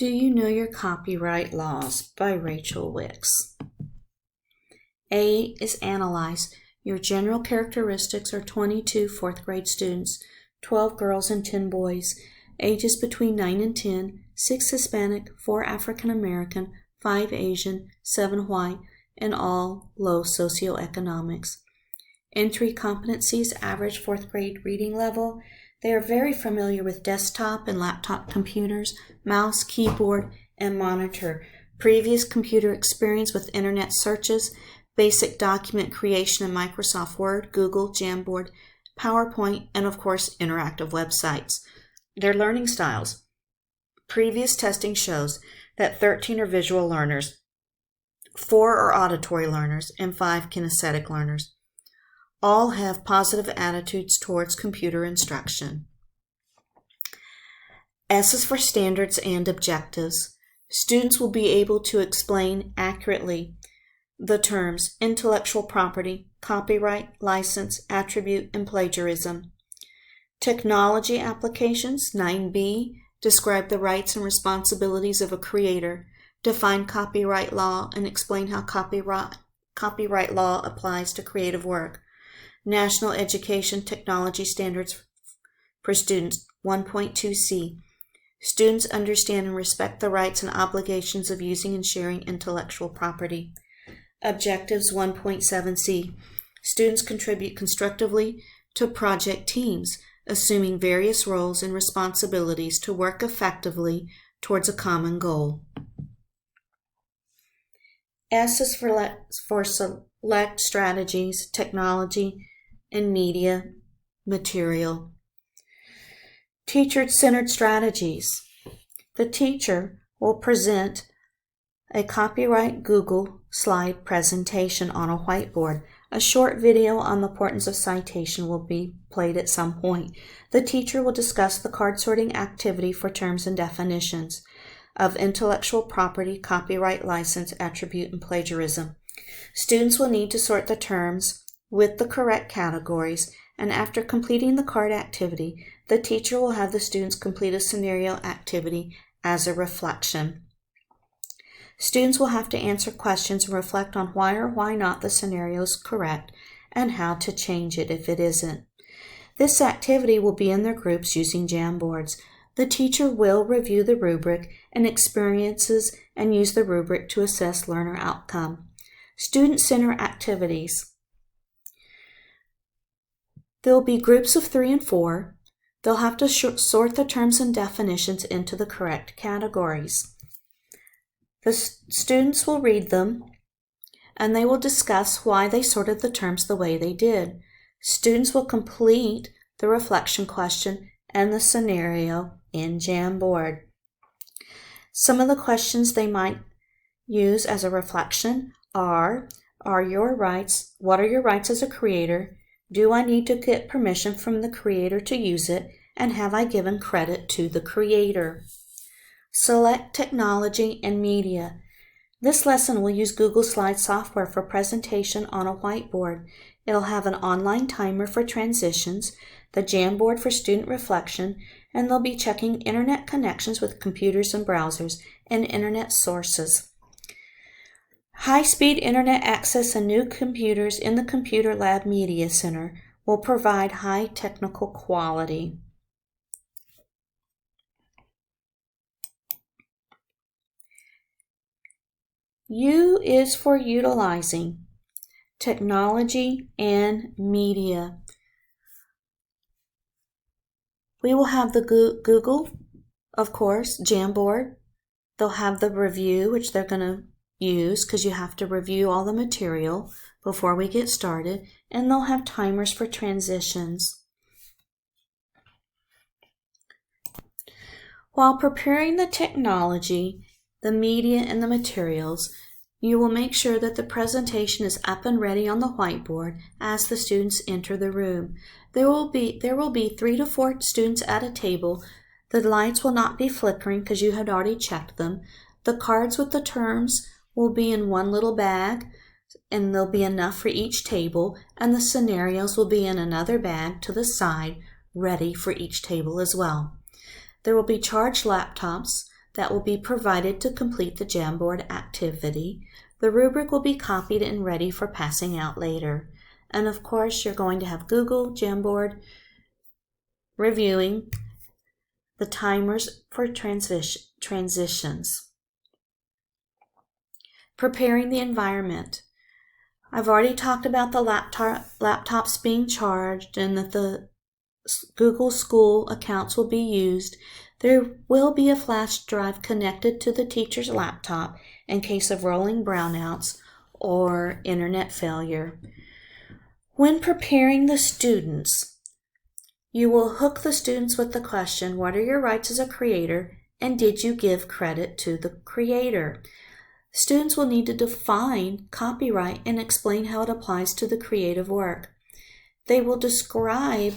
Do You Know Your Copyright Laws by Rachel Wicks. A is analyze. Your general characteristics are 22 fourth grade students, 12 girls and 10 boys, ages between 9 and 10, 6 Hispanic, 4 African American, 5 Asian, 7 white, and all low socioeconomics. Entry competencies, average fourth grade reading level. They are very familiar with desktop and laptop computers, mouse, keyboard, and monitor. Previous computer experience with internet searches, basic document creation in Microsoft Word, Google, Jamboard, PowerPoint, and of course, interactive websites. Their learning styles. Previous testing shows that 13 are visual learners, 4 are auditory learners, and 5 kinesthetic learners. All have positive attitudes towards computer instruction. S is for standards and objectives. Students will be able to explain accurately the terms intellectual property, copyright, license, attribute, and plagiarism. Technology applications, 9B, describe the rights and responsibilities of a creator, define copyright law, and explain how copyright law applies to creative work. National Education Technology Standards for Students, 1.2c. Students understand and respect the rights and obligations of using and sharing intellectual property. Objectives, 1.7c. Students contribute constructively to project teams, assuming various roles and responsibilities to work effectively towards a common goal. S is for select strategies, technology, and media material. Teacher-centered strategies. The teacher will present a copyright Google slide presentation on a whiteboard. A short video on the importance of citation will be played at some point. The teacher will discuss the card sorting activity for terms and definitions of intellectual property, copyright, license, attribute, and plagiarism. Students will need to sort the terms with the correct categories, and after completing the card activity, the teacher will have the students complete a scenario activity as a reflection. Students will have to answer questions and reflect on why or why not the scenario is correct and how to change it if it isn't. This activity will be in their groups using Jamboards. The teacher will review the rubric and experiences and use the rubric to assess learner outcome. Student-centered activities. There will be groups of 3 and 4. They'll have to sort the terms and definitions into the correct categories. The students will read them, and they will discuss why they sorted the terms the way they did. Students will complete the reflection question and the scenario in Jamboard. Some of the questions they might use as a reflection are your rights? What are your rights as a creator? Do I need to get permission from the creator to use it? And have I given credit to the creator? Select technology and media. This lesson will use Google Slides software for presentation on a whiteboard. It'll have an online timer for transitions, the Jamboard for student reflection, and they'll be checking internet connections with computers and browsers and internet sources. High-speed internet access and new computers in the Computer Lab Media Center will provide high technical quality. U is for utilizing technology and media. We will have the Google, of course, Jamboard. They'll have the review, which they're going to use because you have to review all the material before we get started, and they'll have timers for transitions. While preparing the technology, the media, and the materials, you will make sure that the presentation is up and ready on the whiteboard as the students enter the room. There will be 3 to 4 students at a table. The lights will not be flickering because you had already checked them. The cards with the terms will be in one little bag, and there'll be enough for each table, and the scenarios will be in another bag to the side, ready for each table as well. There will be charged laptops. that will be provided to complete the Jamboard activity. The rubric will be copied and ready for passing out later. And of course, you're going to have Google, Jamboard, reviewing the timers for transitions. Preparing the environment. I've already talked about the laptops being charged and that the Google School accounts will be used. There will be a flash drive connected to the teacher's laptop in case of rolling brownouts or internet failure. When preparing the students, you will hook the students with the question, what are your rights as a creator, and did you give credit to the creator? Students will need to define copyright and explain how it applies to the creative work. They will describe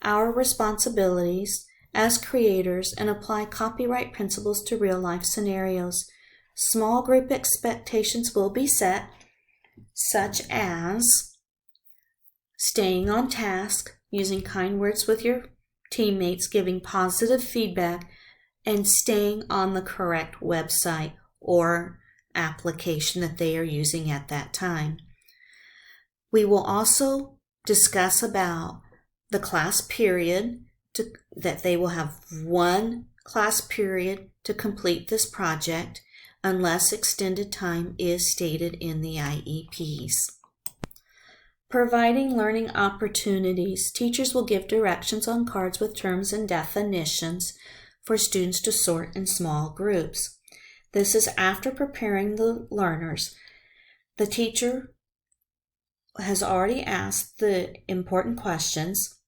our responsibilities as creators and apply copyright principles to real-life scenarios. Small group expectations will be set, such as staying on task, using kind words with your teammates, giving positive feedback, and staying on the correct website or application that they are using at that time. We will also discuss about the class period, that they will have one class period to complete this project unless extended time is stated in the IEPs. Providing learning opportunities. Teachers will give directions on cards with terms and definitions for students to sort in small groups. This is after preparing the learners. The teacher has already asked the important questions.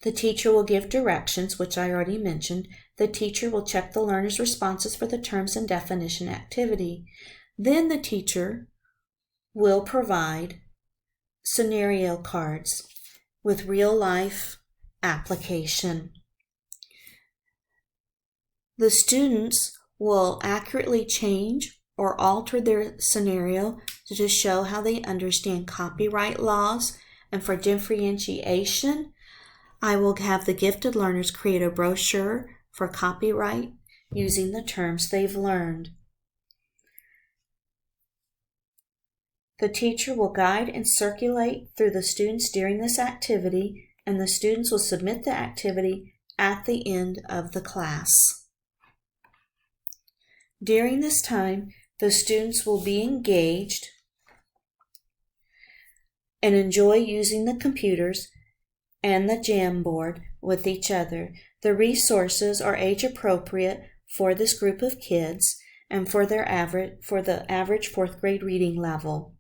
The teacher will give directions, which I already mentioned. The teacher will check the learner's responses for the terms and definition activity. Then the teacher will provide scenario cards with real-life application. The students will accurately change or alter their scenario to show how they understand copyright laws. And for differentiation, I will have the gifted learners create a brochure for copyright using the terms they've learned. The teacher will guide and circulate through the students during this activity, and the students will submit the activity at the end of the class. During this time, the students will be engaged and enjoy using the computers and the Jamboard with each other. The resources are age appropriate for this group of kids and for the average fourth grade reading level.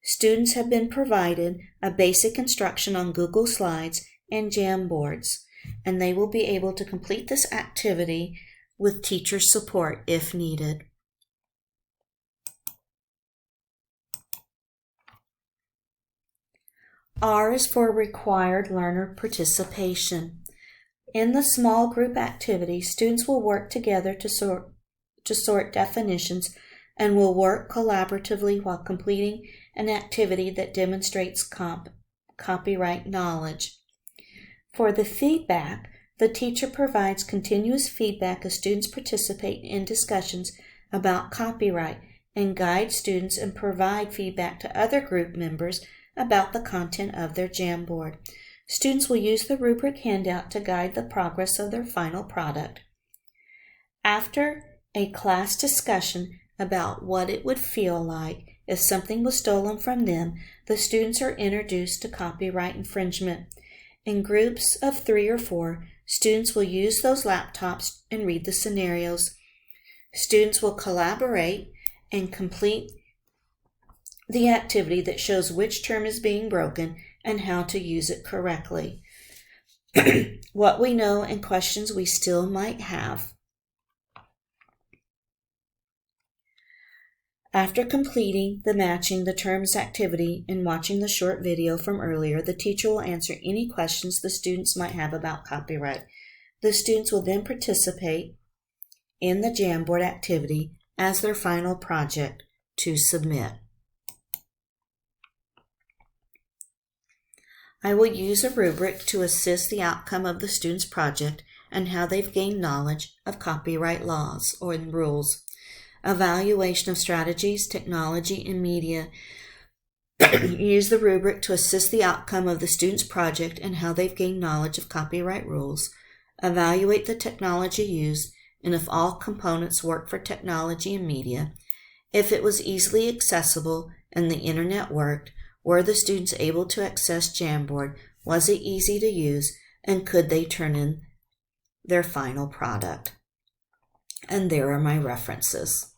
Students have been provided a basic instruction on Google Slides and Jamboards, and they will be able to complete this activity with teacher support if needed. R is for required learner participation. In the small group activity, students will work together to sort definitions and will work collaboratively while completing an activity that demonstrates copyright knowledge. For the feedback, the teacher provides continuous feedback as students participate in discussions about copyright and guide students and provide feedback to other group members about the content of their Jamboard. Students will use the rubric handout to guide the progress of their final product. After a class discussion about what it would feel like if something was stolen from them, the students are introduced to copyright infringement. In groups of 3 or 4, students will use those laptops and read the scenarios. Students will collaborate and complete the activity that shows which term is being broken and how to use it correctly. What we know and questions we still might have. After completing the matching the terms activity and watching the short video from earlier, the teacher will answer any questions the students might have about copyright. The students will then participate in the Jamboard activity as their final project to submit. I will use a rubric to assist the outcome of the student's project and how they've gained knowledge of copyright laws or rules. Evaluation of strategies, technology, and media. Use the rubric to assess the outcome of the student's project and how they've gained knowledge of copyright rules. Evaluate the technology used and if all components work for technology and media. If it was easily accessible and the internet worked, were the students able to access Jamboard? Was it easy to use? And could they turn in their final product? And there are my references.